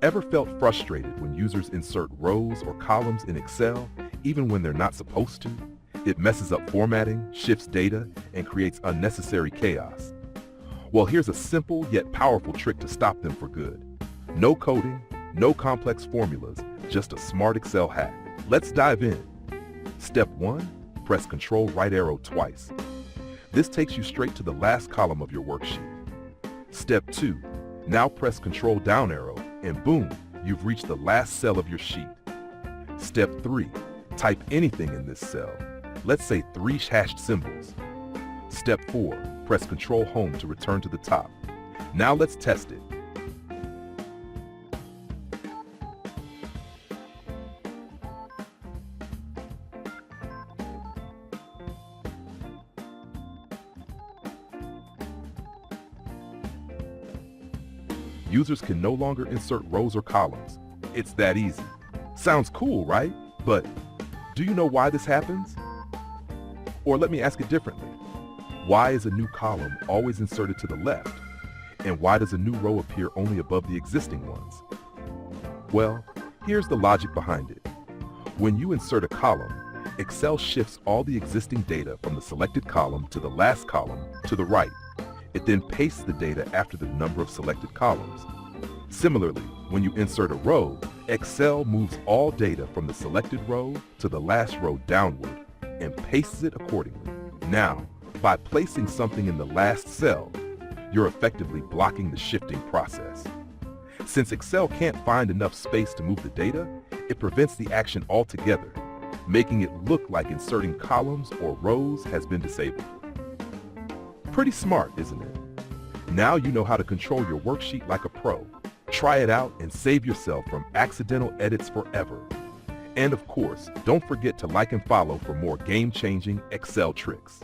Ever felt frustrated when users insert rows or columns in Excel, even when they're not supposed to? It messes up formatting, shifts data, and creates unnecessary chaos. Well, here's a simple yet powerful trick to stop them for good. No coding, no complex formulas, just a smart Excel hack. Let's dive in. Step 1, press Ctrl right arrow twice. This takes you straight to the last column of your worksheet. Step 2, now press Ctrl down arrow, and boom, you've reached the last cell of your sheet. Step 3, type anything in this cell. Let's say 3 hashed symbols. Step 4, press Ctrl Home to return to the top. Now let's test it. Users can no longer insert rows or columns. It's that easy. Sounds cool, right? But do you know why this happens? Or let me ask it differently. Why is a new column always inserted to the left? And why does a new row appear only above the existing ones? Well, here's the logic behind it. When you insert a column, Excel shifts all the existing data from the selected column to the last column to the right. It then pastes the data after the number of selected columns. Similarly, when you insert a row, Excel moves all data from the selected row to the last row downward and pastes it accordingly. Now, by placing something in the last cell, you're effectively blocking the shifting process. Since Excel can't find enough space to move the data, it prevents the action altogether, making it look like inserting columns or rows has been disabled. Pretty smart, isn't it? Now you know how to control your worksheet like a pro. Try it out and save yourself from accidental edits forever. And of course, don't forget to like and follow for more game-changing Excel tricks.